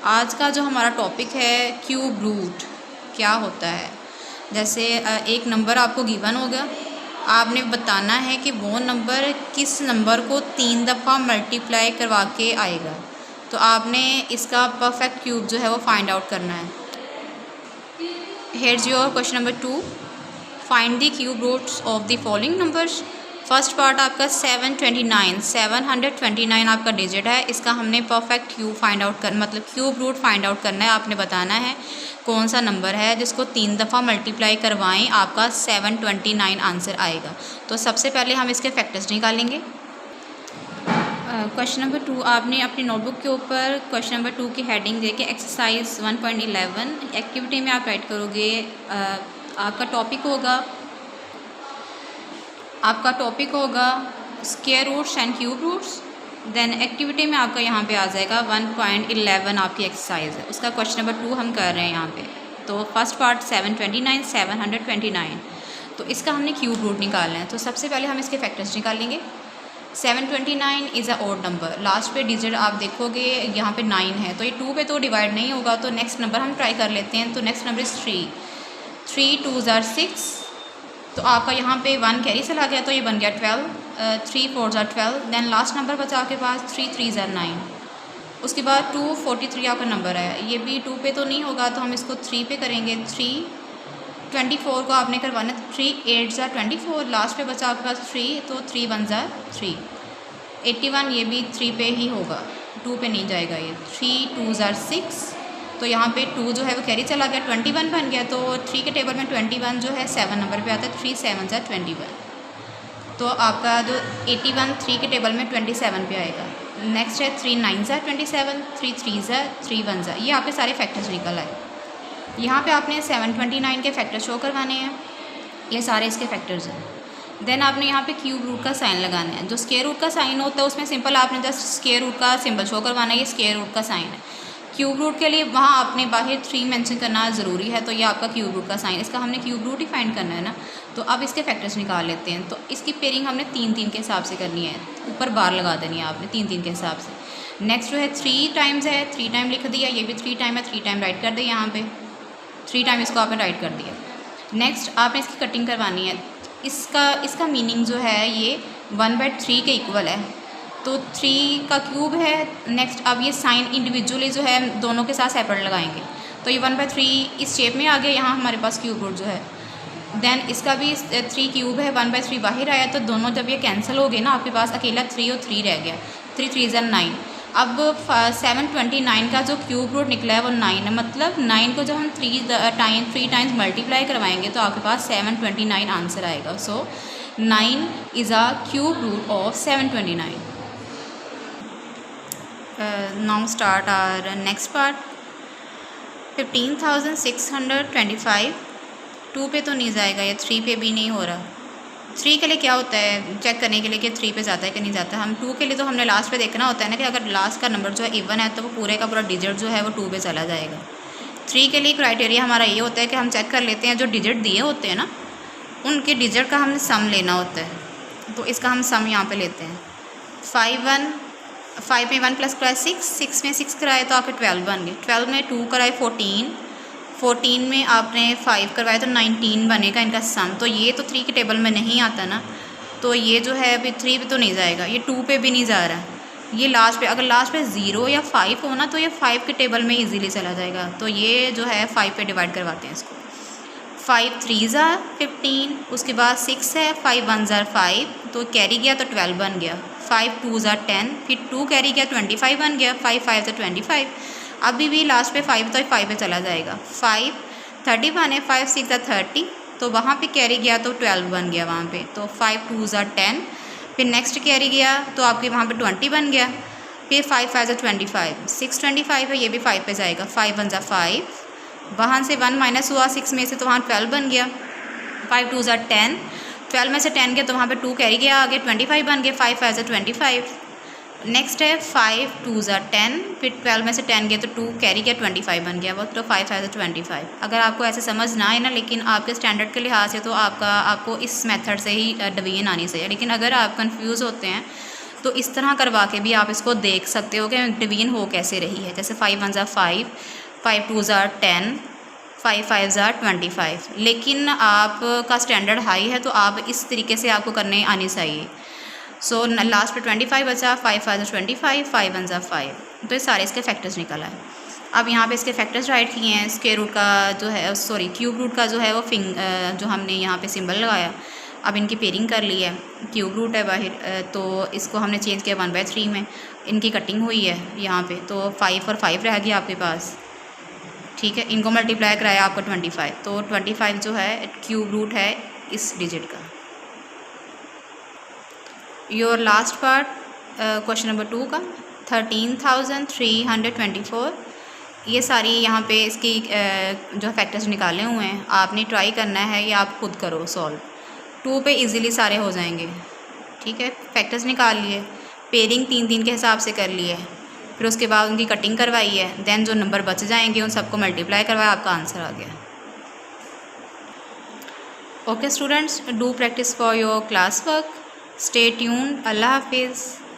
आज का जो हमारा टॉपिक है क्यूब रूट क्या होता है। जैसे एक नंबर आपको गिवन होगा, आपने बताना है कि वो नंबर किस नंबर को 3 दफ़ा मल्टीप्लाई करवा के आएगा। तो आपने इसका परफेक्ट क्यूब जो है वो फाइंड आउट करना है। Here's your question number 2, find the cube roots of the following numbers. First part आपका 729 आपका डिजिट है, इसका हमने परफेक्ट क्यूब फाइंड आउट कर मतलब क्यूब रूट फाइंड आउट करना है। आपने बताना है कौन सा नंबर है जिसको 3 दफ़ा मल्टीप्लाई करवाएं आपका 729 आंसर आएगा। तो सबसे पहले हम इसके फैक्टर्स निकालेंगे। क्वेश्चन नंबर 2 आपने अपनी नोटबुक के ऊपर क्वेश्चन नंबर 2 की हेडिंग देके एक्सरसाइज 1.11 एक्टिविटी में आप राइट करोगे। आपका टॉपिक होगा square roots and cube roots. Then activity में आपका यहाँ पे आ जाएगा 1.11 आपकी एक्सरसाइज है, उसका क्वेश्चन नंबर 2 हम कर रहे हैं यहाँ पे। तो फर्स्ट पार्ट 729 तो इसका हमने क्यूब रूट निकालना है। तो सबसे पहले हम इसके फैक्टर्स निकालेंगे। 729 is a odd number, last पे डिजिट आप देखोगे यहाँ पे 9 है, तो ये 2 पे तो डिवाइड नहीं होगा। तो नेक्स्ट नंबर हम ट्राई कर लेते हैं। तो नेक्स्ट नंबर इज़ 3 2 ज़ार 6, तो आपका यहाँ पे 1 कैरी चला गया तो ये बन गया 12, 3 4 ज़ार 12। देन लास्ट नंबर बचा आपके पास 3 3 ज़ार 9। उसके बाद 243 आपका नंबर है, ये भी 2 पे तो नहीं होगा तो हम इसको 3 पे करेंगे। 3 24 को आपने करवाना 3 8 ज़ार 24, लास्ट पे बचा आपके पास 3 तो 3 1 ज़ार 3। 81 ये भी 3 पे ही होगा, 2 पे नहीं जाएगा ये। 3 2 ज़ार 6, तो यहाँ पे 2 जो है वो कैरी चला गया, 21 बन गया। तो 3 के टेबल में 21 जो है 7 नंबर पे आता है, 3 7 ज़ार 21। तो आपका जो 81 3 के टेबल में 27 पे आएगा। नेक्स्ट है 3 9 ज़ार 27, 3 3 ज़ार 3 1 ज़ार। ये आपके सारे फैक्टर्स निकल आए। यहाँ पे आपने 729 के फैक्टर शो करवाने हैं, ये सारे इसके फैक्टर्स हैं। देन आपने यहाँ पे क्यूब रूट का साइन लगाना है। जो स्क्वायर रूट का साइन होता है उसमें सिंपल आपने जस्ट स्क्वायर रूट का सिंबल शो करवाना है, ये स्क्वायर रूट का साइन है। क्यूब रूट के लिए वहाँ आपने बाहर 3 मेंशन करना ज़रूरी है, तो ये आपका क्यूब रूट का साइन, इसका हमने क्यूब रूट ही फाइंड करना है ना। तो अब इसके फैक्टर्स निकाल लेते हैं। तो इसकी पेयरिंग हमने 3 3 के हिसाब से करनी है, ऊपर बार लगा देनी है आपने 3 3 के हिसाब से। नेक्स्ट जो है 3 टाइम्स है, 3 टाइम लिख दिया, ये भी 3 टाइम है, 3 टाइम राइट कर दिया यहाँ पे, 3 टाइम इसको आपने राइट कर दिया। नेक्स्ट आपने इसकी कटिंग करवानी है। इसका मीनिंग जो है ये 1/3 के इक्वल है, तो 3 का क्यूब है। नेक्स्ट अब ये साइन इंडिविजुअली जो है दोनों के साथ सेपरेट लगाएंगे, तो ये 1/3 इस शेप में आ गया यहाँ हमारे पास क्यूब रूट जो है। देन इसका भी 3 क्यूब है, 1/3 बाहर आया, तो दोनों जब ये कैंसिल हो गए ना आपके पास अकेला 3 और 3 रह गया, 3 3 ज़ार 9। अब 729 का जो क्यूब रूट निकला है वो 9 है, मतलब 9 को जब हम 3 टाइम्स मल्टीप्लाई करवाएंगे तो आपके पास 729 आंसर आएगा। So 9 is a cube root of 729। Now start our next part. 15,625, 2 पे तो नहीं जाएगा, या 3 पे भी नहीं हो रहा। 3 के लिए क्या होता है चेक करने के लिए कि 3 पे जाता है कि नहीं जाता। हम 2 के लिए तो हमने लास्ट पे देखना होता है ना कि अगर लास्ट का नंबर जो है इवन है तो वो पूरे का पूरा डिजिट जो है वो 2 पे चला जाएगा। 3 के लिए क्राइटेरिया हमारा ये होता है कि हम चेक कर लेते हैं जो डिजिट दिए होते हैं ना उनके डिजिट का हमने सम लेना होता है। तो इसका हम सम यहाँ पे लेते हैं। 5 में 1 + 6, 6 में 6 कराए तो आपके 12 बन गए, 12 में 2 कराए 14 में आपने 5 करवाए तो 19 बनेगा इनका सम। तो ये तो 3 के टेबल में नहीं आता ना, तो ये जो है अभी 3 पे तो नहीं जाएगा, ये 2 पे भी नहीं जा रहा। ये लास्ट पे अगर लास्ट पे 0 या 5 हो ना तो ये 5 के टेबल में इजीली चला जाएगा। तो ये जो है 5 पे डिवाइड करवाते हैं इसको। 5 3 ज़ार 15, उसके बाद 6 है, 5 1 ज़ार 5, तो कैरी गया तो 12 बन गया। 5 2 ज़ार 10, फिर 2 कैरी गया 25 बन गया, 5 5 तो 25। अभी भी लास्ट पे 5 तो 5 पे चला जाएगा। 5 31 है, 5 6 ज़ार 30, तो वहाँ पे कैरी गया तो 12 बन गया वहाँ पे। तो 5 2 ज़ार 10, फिर नेक्स्ट कैरी गया तो आपके वहाँ पे 20 बन गया। फिर 5 5 ज़ार 25, 6 25 है, ये भी 5 पे जाएगा। 5 1 ज़ार 5, वहाँ से 1 माइनस हुआ 6 में से तो वहाँ 12 बन गया। 5 2 ज़ार 10, 12 में से 10 गया तो वहाँ पे 2 कैरी गया आगे 25 बन गए। 5 5 ज़ार 25। नेक्स्ट है 5 2 ज़ार 10, फिर 12 में से 10 गया तो 2 कैरी गया 25 बन गया वो, तो 5 5 ज़ार 25। अगर आपको ऐसे समझ ना आए ना, लेकिन आपके स्टैंडर्ड के लिहाज से तो आपको इस मेथड से ही डिवीजन आनी चाहिए। लेकिन अगर आप कंफ्यूज होते हैं तो इस तरह करवा के भी आप इसको देख सकते हो कि डिवीजन हो कैसे रही है। जैसे 5 1 5, 5 2 10, 5 5 25। लेकिन आपका स्टैंडर्ड हाई है तो आप इस तरीके से आपको करने आनी चाहिए। सो लास्ट पे 25 बचा, 5 5 25, 5 1 5। तो ये सारे इसके फैक्टर्स निकल आए। अब यहाँ पे इसके फैक्टर्स राइट किए हैं। स्क्वायर रूट का जो है, सॉरी क्यूब रूट का जो है वो जो हमने यहाँ पे सिंबल लगाया। अब इनकी पेयरिंग कर ली है। क्यूब रूट है बाहर, तो इसको हमने चेंज किया 1/3 में। इनकी कटिंग हुई है यहाँ पे, तो 5 और 5 रह गया आपके पास, ठीक है। इनको मल्टीप्लाई कराया आपको 25, तो 25 जो है क्यूब रूट है इस डिजिट का। Your last part question number 2 का 13,324। ये सारी यहाँ पे इसकी जो फैक्टर्स निकाले हुए हैं, आपने ट्राई करना है, ये आप खुद करो सॉल्व। 2 पे इजीली सारे हो जाएंगे, ठीक है। फैक्टर्स निकाल लिए, पेयरिंग 3 3 के हिसाब से कर लिए, फिर उसके बाद उनकी कटिंग करवाई है, देन जो नंबर बच जाएंगे उन सबको मल्टीप्लाई करवाया, आपका आंसर आ गया। Okay students, do practice for your class work. Stay tuned. अल्लाह हाफिज़।